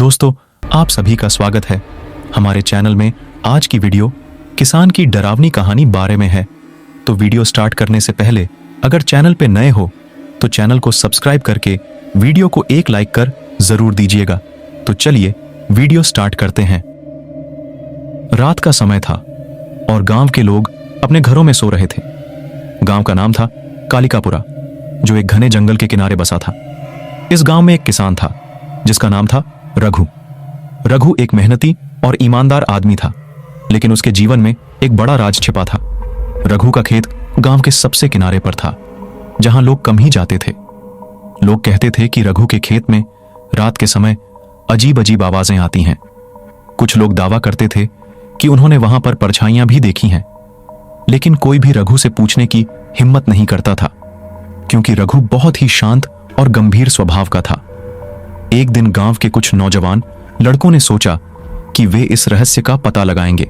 दोस्तों, आप सभी का स्वागत है हमारे चैनल में। आज की वीडियो किसान की डरावनी कहानी बारे में है। तो वीडियो स्टार्ट करने से पहले अगर चैनल पे नए हो तो चैनल को सब्सक्राइब करके वीडियो को एक लाइक कर जरूर दीजिएगा। तो चलिए वीडियो स्टार्ट करते हैं। रात का समय था और गांव के लोग अपने घरों में सो रहे थे। गांव का नाम था कालिकापुरा, जो एक घने जंगल के किनारे बसा था। इस गांव में एक किसान था जिसका नाम था रघु। रघु एक मेहनती और ईमानदार आदमी था, लेकिन उसके जीवन में एक बड़ा राज छिपा था। रघु का खेत गांव के सबसे किनारे पर था, जहां लोग कम ही जाते थे। लोग कहते थे कि रघु के खेत में रात के समय अजीब अजीब आवाजें आती हैं। कुछ लोग दावा करते थे कि उन्होंने वहां पर परछाइयां भी देखी हैं, लेकिन कोई भी रघु से पूछने की हिम्मत नहीं करता था, क्योंकि रघु बहुत ही शांत और गंभीर स्वभाव का था। एक दिन गांव के कुछ नौजवान लड़कों ने सोचा कि वे इस रहस्य का पता लगाएंगे।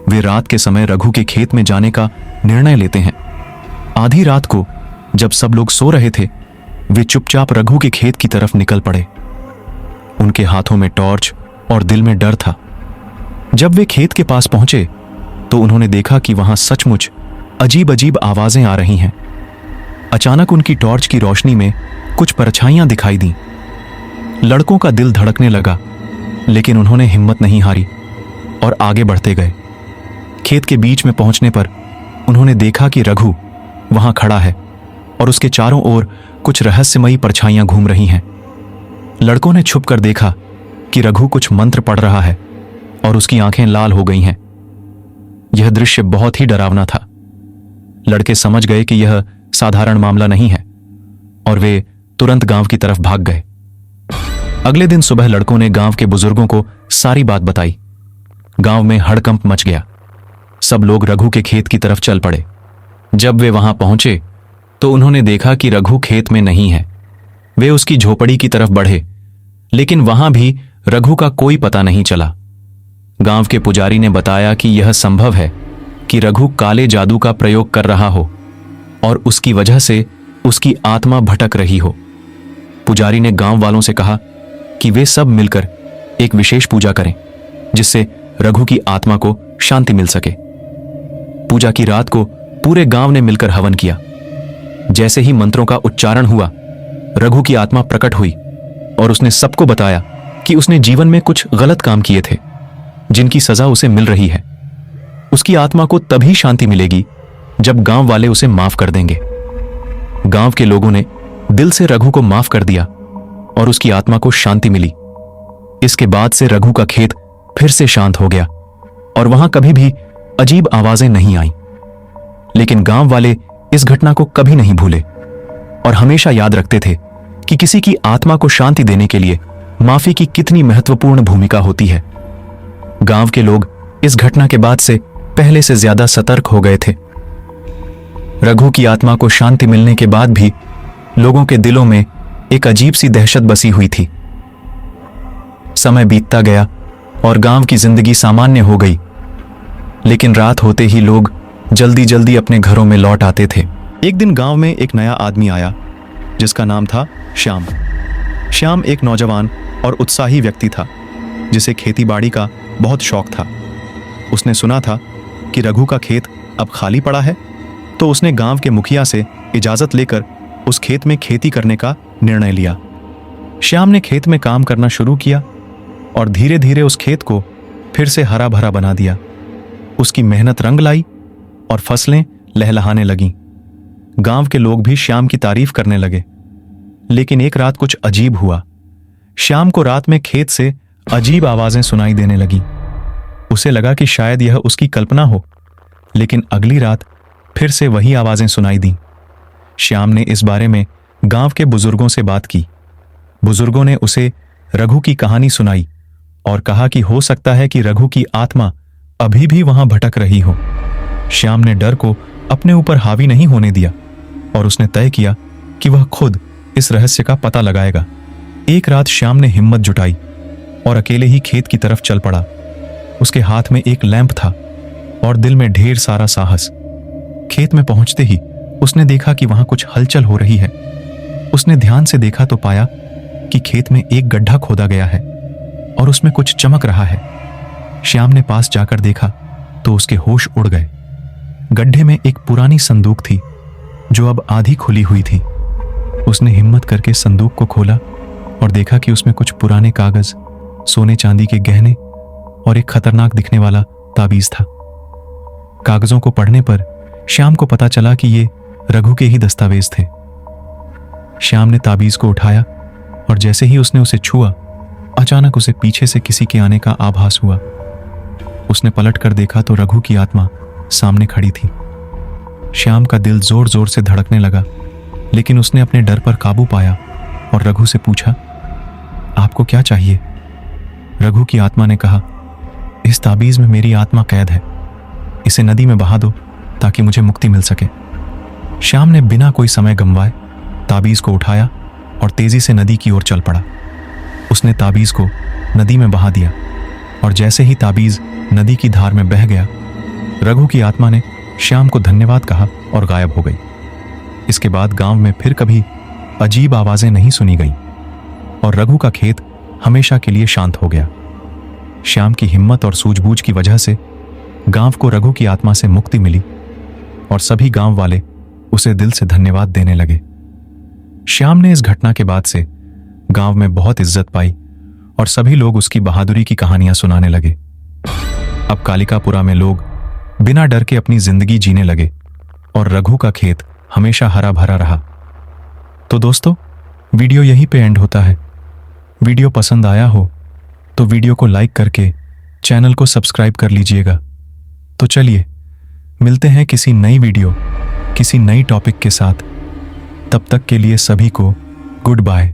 वे रात के समय रघु के खेत में जाने का निर्णय लेते हैं। आधी रात को जब सब लोग सो रहे थे, वे चुपचाप रघु के खेत की तरफ निकल पड़े। उनके हाथों में टॉर्च और दिल में डर था। जब वे खेत के पास पहुंचे तो उन्होंने देखा कि वहां सचमुच अजीब अजीब आवाजें आ रही हैं। अचानक उनकी टॉर्च की रोशनी में कुछ परछाइयां दिखाई दी। लड़कों का दिल धड़कने लगा, लेकिन उन्होंने हिम्मत नहीं हारी और आगे बढ़ते गए। खेत के बीच में पहुंचने पर उन्होंने देखा कि रघु वहां खड़ा है और उसके चारों ओर कुछ रहस्यमयी परछाइयां घूम रही हैं। लड़कों ने छुपकर देखा कि रघु कुछ मंत्र पढ़ रहा है और उसकी आंखें लाल हो गई हैं। यह दृश्य बहुत ही डरावना था। लड़के समझ गए कि यह साधारण मामला नहीं है और वे तुरंत गांव की तरफ भाग गए। अगले दिन सुबह लड़कों ने गांव के बुजुर्गों को सारी बात बताई। गांव में हड़कंप मच गया। सब लोग रघु के खेत की तरफ चल पड़े। जब वे वहां पहुंचे तो उन्होंने देखा कि रघु खेत में नहीं है। वे उसकी झोपड़ी की तरफ बढ़े, लेकिन वहां भी रघु का कोई पता नहीं चला। गांव के पुजारी ने बताया कि यह संभव है कि रघु काले जादू का प्रयोग कर रहा हो और उसकी वजह से उसकी आत्मा भटक रही हो। पुजारी ने गांव वालों से कहा कि वे सब मिलकर एक विशेष पूजा करें, जिससे रघु की आत्मा को शांति मिल सके। पूजा की रात को पूरे गांव ने मिलकर हवन किया। जैसे ही मंत्रों का उच्चारण हुआ, रघु की आत्मा प्रकट हुई और उसने सबको बताया कि उसने जीवन में कुछ गलत काम किए थे, जिनकी सजा उसे मिल रही है। उसकी आत्मा को तभी शांति मिलेगी जब गांव वाले उसे माफ कर देंगे। गांव के लोगों ने दिल से रघु को माफ कर दिया और उसकी आत्मा को शांति मिली। इसके बाद से रघु का खेत फिर से शांत हो गया और वहां कभी भी अजीब आवाजें नहीं आईं। लेकिन गांव वाले इस घटना को कभी नहीं भूले और हमेशा याद रखते थे कि किसी की आत्मा को शांति देने के लिए माफी की कितनी महत्वपूर्ण भूमिका होती है। गांव के लोग इस घटना के बाद से पहले से ज्यादा सतर्क हो गए थे। रघु की आत्मा को शांति मिलने के बाद भी लोगों के दिलों में एक अजीब सी दहशत बसी हुई थी। समय बीतता गया और गांव की जिंदगी सामान्य हो गई, लेकिन रात होते ही लोग जल्दी जल्दी अपने घरों में लौट आते थे। एक दिन गांव में एक नया आदमी आया, जिसका नाम था श्याम। श्याम एक नौजवान और उत्साही व्यक्ति था, जिसे खेतीबाड़ी का बहुत शौक था। उसने सुना था कि रघु का खेत अब खाली पड़ा है, तो उसने गांव के मुखिया से इजाजत लेकर उस खेत में खेती करने का निर्णय लिया। श्याम ने खेत में काम करना शुरू किया और धीरे धीरे उस खेत को फिर से हरा भरा बना दिया। उसकी मेहनत रंग लाई और फसलें लहलहाने लगीं। गांव के लोग भी श्याम की तारीफ करने लगे। लेकिन एक रात कुछ अजीब हुआ। श्याम को रात में खेत से अजीब आवाजें सुनाई देने लगीं। उसे लगा कि शायद यह उसकी कल्पना हो, लेकिन अगली रात फिर से वही आवाजें सुनाई दी। श्याम ने इस बारे में गांव के बुजुर्गों से बात की। बुजुर्गों ने उसे रघु की कहानी सुनाई और कहा कि हो सकता है कि रघु की आत्मा अभी भी वहां भटक रही हो। श्याम ने डर को अपने ऊपर हावी नहीं होने दिया और उसने तय किया कि वह खुद इस रहस्य का पता लगाएगा। एक रात श्याम ने हिम्मत जुटाई और अकेले ही खेत की तरफ चल पड़ा। उसके हाथ में एक लैंप था और दिल में ढेर सारा साहस। खेत में पहुंचते ही उसने देखा कि वहां कुछ हलचल हो रही है। उसने ध्यान से देखा तो पाया कि खेत में एक गड्ढा खोदा गया है और उसमें कुछ चमक रहा है। श्याम ने पास जाकर देखा तो उसके होश उड़ गए। गड्ढे में एक पुरानी संदूक थी जो अब आधी खुली हुई थी। उसने हिम्मत करके संदूक को खोला और देखा कि उसमें कुछ पुराने कागज, सोने चांदी के गहने और एक खतरनाक दिखने वाला ताबीज था। कागजों को पढ़ने पर श्याम को पता चला कि ये रघु के ही दस्तावेज थे। श्याम ने ताबीज को उठाया और जैसे ही उसने उसे छुआ, अचानक उसे पीछे से किसी के आने का आभास हुआ। उसने पलट कर देखा तो रघु की आत्मा सामने खड़ी थी। श्याम का दिल जोर जोर से धड़कने लगा, लेकिन उसने अपने डर पर काबू पाया और रघु से पूछा, आपको क्या चाहिए? रघु की आत्मा ने कहा, इस ताबीज में मेरी आत्मा कैद है, इसे नदी में बहा दो ताकि मुझे मुक्ति मिल सके। श्याम ने बिना कोई समय गंवाए ताबीज को उठाया और तेजी से नदी की ओर चल पड़ा। उसने ताबीज को नदी में बहा दिया और जैसे ही ताबीज नदी की धार में बह गया, रघु की आत्मा ने श्याम को धन्यवाद कहा और गायब हो गई। इसके बाद गांव में फिर कभी अजीब आवाजें नहीं सुनी गईं और रघु का खेत हमेशा के लिए शांत हो गया। श्याम की हिम्मत और सूझबूझ की वजह से गांव को रघु की आत्मा से मुक्ति मिली और सभी गांव वाले उसे दिल से धन्यवाद देने लगे। श्याम ने इस घटना के बाद से गांव में बहुत इज्जत पाई और सभी लोग उसकी बहादुरी की कहानियां सुनाने लगे। अब कालिकापुरा में लोग बिना डर के अपनी जिंदगी जीने लगे और रघु का खेत हमेशा हरा भरा रहा। तो दोस्तों, वीडियो यहीं पे एंड होता है। वीडियो पसंद आया हो तो वीडियो को लाइक करके चैनल को सब्सक्राइब कर लीजिएगा। तो चलिए मिलते हैं किसी नई वीडियो, किसी नई टॉपिक के साथ। तब तक के लिए सभी को गुड बाय।